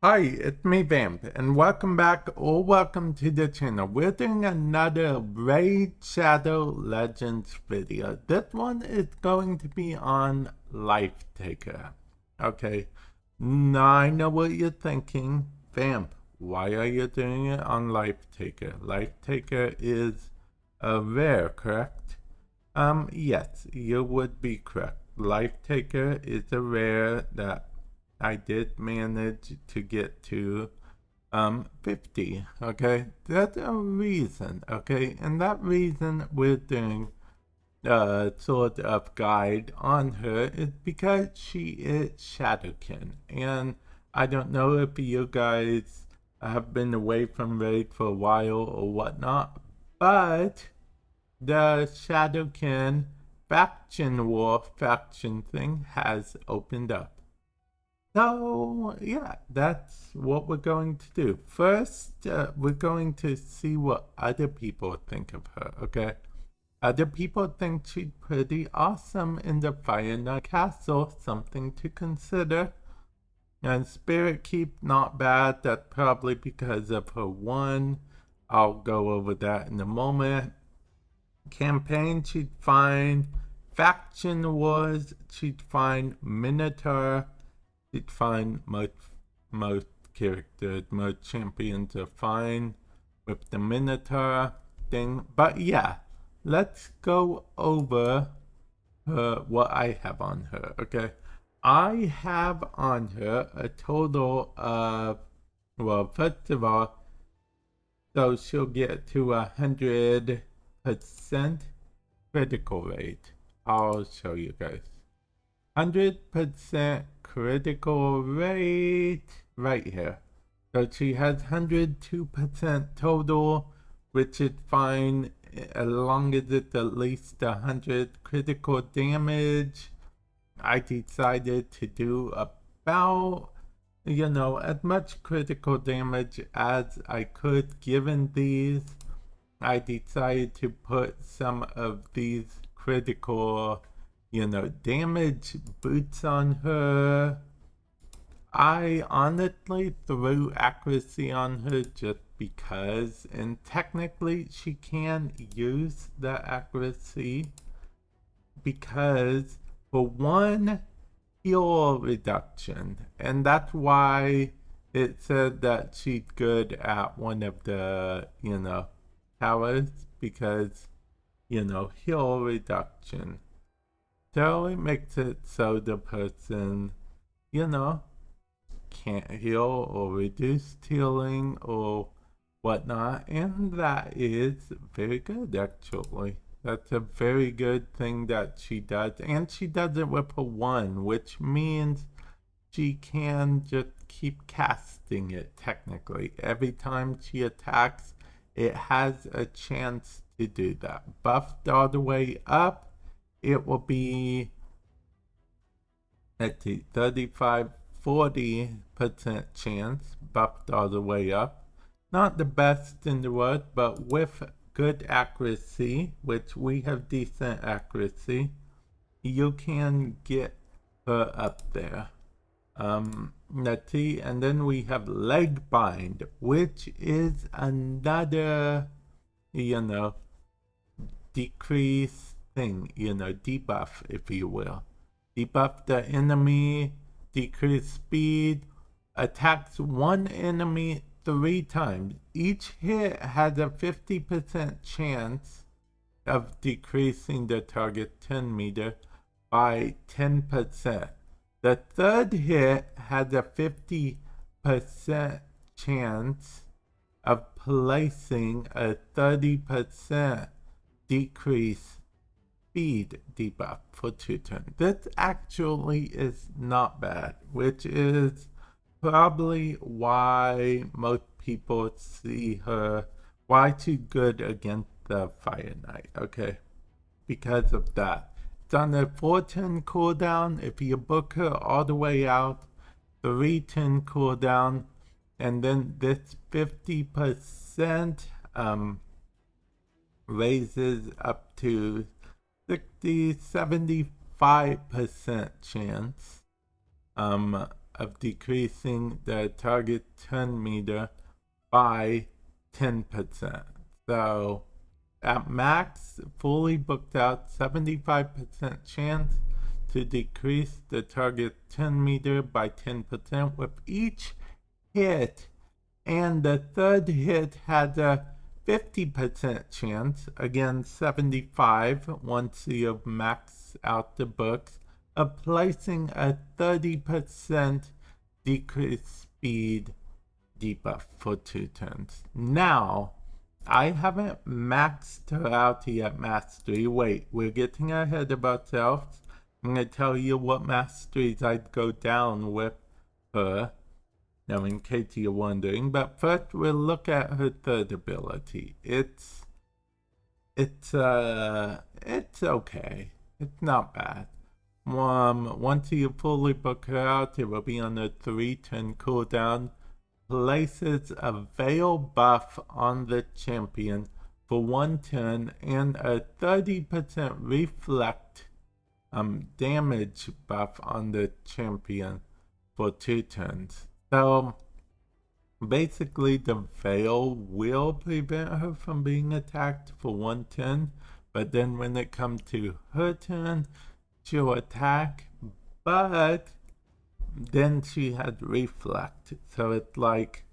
Hi, it's me Vamp, and welcome back or welcome to the channel. We're doing another Raid Shadow Legends video. This one is going to be on Lifetaker. Okay, now I know what you're thinking. Vamp, why are you doing it on Lifetaker? Lifetaker is a rare, correct? Yes, you would be correct. Lifetaker is a rare that I did manage to get to 50. Okay, that's a reason. Okay, and that reason we're doing a sort of guide on her is because she is Shadowkin, and I don't know if you guys have been away from Raid for a while or whatnot, but the Shadowkin faction war faction thing has opened up. So, yeah, that's what we're going to do. First, we're going to see what other people think of her, okay? Other people think she's pretty awesome in the Fire Knight Castle, something to consider. And Spirit Keep, not bad. That's probably because of her one. I'll go over that in a moment. Campaign, she'd fine. Faction Wars, she'd fine. Minotaur, she'd fine. Most characters, most champions are fine with the Minotaur thing. But yeah, let's go over what I have on her, okay? I have on her a total of, well, first of all, so she'll get to 100% critical rate. I'll show you guys. 100% critical rate right here. So she has 102% total, which is fine as long as it's at least 100 critical damage. I decided to do about, as much critical damage as I could given these. I decided to put some of these critical, damage boots on her. I honestly threw accuracy on her just because, and technically she can use the accuracy because for one, heal reduction, and that's why it said that she's good at one of the, towers, because, heal reduction. So it makes it so the person, can't heal or reduce healing or whatnot, and that is very good actually. That's a very good thing that she does, and she does it with a 1, which means she can just keep casting it technically. Every time she attacks, it has a chance to do that. Buffed all the way up, it will be at the 35-40% chance, buffed all the way up. Not the best in the world, but with good accuracy, which we have decent accuracy, you can get her up there. Let's see, and then we have leg bind, which is another, decrease thing, debuff, if you will. Debuff the enemy, decrease speed, attacks one enemy 3 times. Each hit has a 50% chance of decreasing the target 10 meter by 10%. The third hit has a 50% chance of placing a 30% decrease speed debuff for 2 turns. This actually is not bad, which is probably why most people see her, why she's good against the Fire Knight, okay? Because of that. It's on a 4-turn cooldown. If you book her all the way out, 3-turn cooldown, and then this 50% raises up to 60-75% chance of decreasing the target turn meter by 10%. So at max, fully booked out, 75% chance to decrease the target turn meter by 10% with each hit. And the third hit had a 50% chance, again 75 once you've maxed out the books, of placing a 30% decreased speed debuff for 2 turns. Now, I haven't maxed her out yet, Mastery. Wait, we're getting ahead of ourselves. I'm going to tell you what masteries I'd go down with her. Now, in case you're wondering, but first we'll look at her third ability. It's okay. It's not bad. Once you fully book her out, it will be on a 3-turn cooldown. Places a veil buff on the champion for 1 turn and a 30% reflect damage buff on the champion for 2 turns. So basically the veil will prevent her from being attacked for 1 turn, but then when it comes to her turn, she'll attack, but then she had reflect, so it's like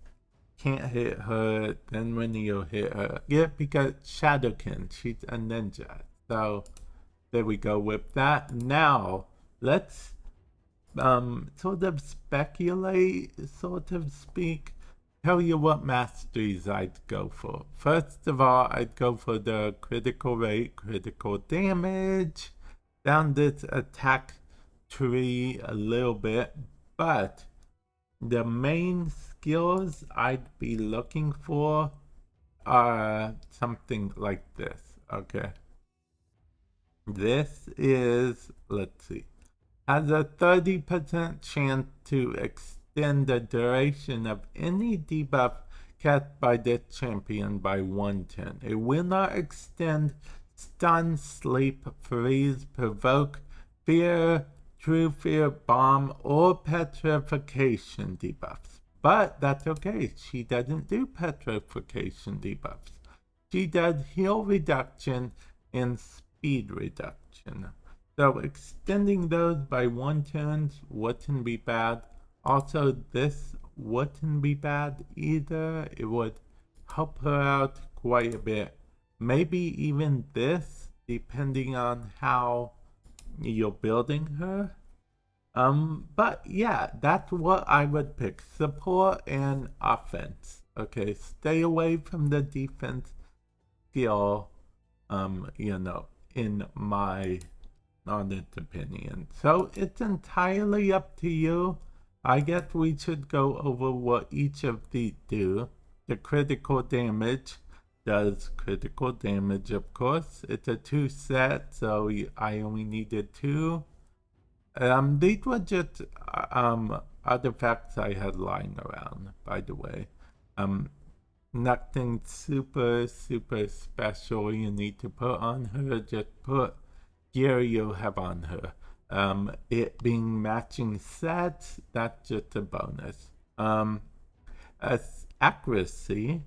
can't hit her, then when you hit her, yeah, because Shadowkin, she's a ninja. So there we go with that. Now let's sort of speculate, sort of speak, tell you what masteries I'd go for. First of all, I'd go for the critical rate, critical damage, down this attack tree a little bit, but the main skills I'd be looking for are something like this, okay? This is, let's see, has a 30% chance to extend the duration of any debuff cast by the champion by 1 turn. It will not extend stun, sleep, freeze, provoke, fear, true fear, bomb, or petrification debuffs. But that's okay. She doesn't do petrification debuffs. She does heal reduction and speed reduction. So extending those by 1 turn wouldn't be bad. Also, this wouldn't be bad either. It would help her out quite a bit. Maybe even this, depending on how you're building her. But yeah, that's what I would pick. Support and offense. Okay, stay away from the defense skill, you know, in my honest opinion. So it's entirely up to you. I guess we should go over what each of these do. The critical damage does critical damage, of course. It's a 2 set, so I only needed 2. These were just artifacts I had lying around, by the way. Nothing super special you need to put on her. Just put gear you have on her. It being matching sets, that's just a bonus. As accuracy,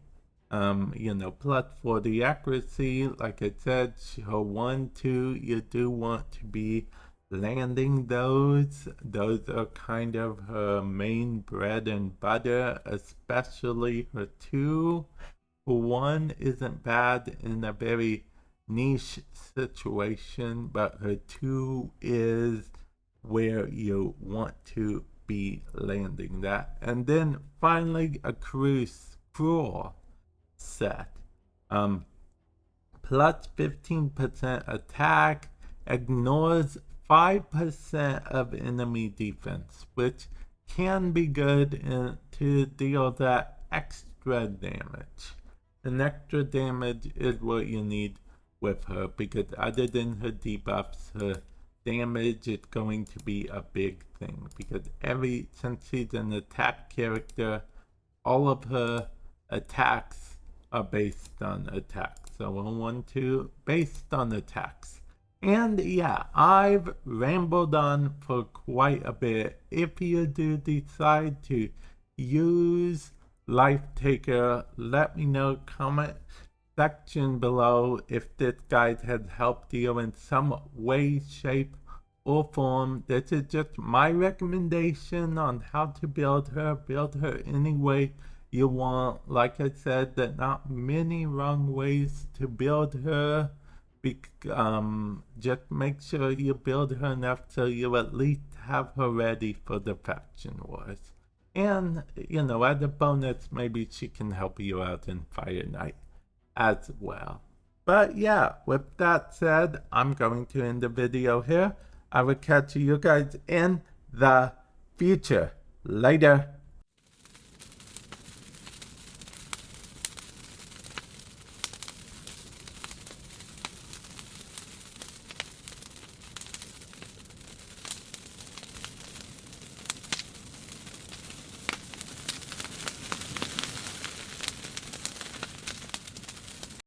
you know, plus 40 accuracy, like I said, her 1, 2, you do want to be landing those. Those are kind of her main bread and butter, especially her 2. 1 isn't bad in a very niche situation, but her 2 is where you want to be landing that. And then finally a cruel set. Plus 15% attack, ignores 5% of enemy defense, which can be good to deal that extra damage. And extra damage is what you need with her, because other than her debuffs, her damage is going to be a big thing, because since she's an attack character, all of her attacks are based on attacks. So 1, 2, based on attacks. And yeah, I've rambled on for quite a bit. If you do decide to use Lifetaker, let me know, comment section below if this guide has helped you in some way, shape, or form. This is just my recommendation on how to build her any way you want. Like I said, there are not many wrong ways to build her. Just make sure you build her enough so you at least have her ready for the faction wars. And, you know, as a bonus, maybe she can help you out in Fire Knight as well. But yeah, with that said, I'm going to end the video here. I will catch you guys in the future. Later.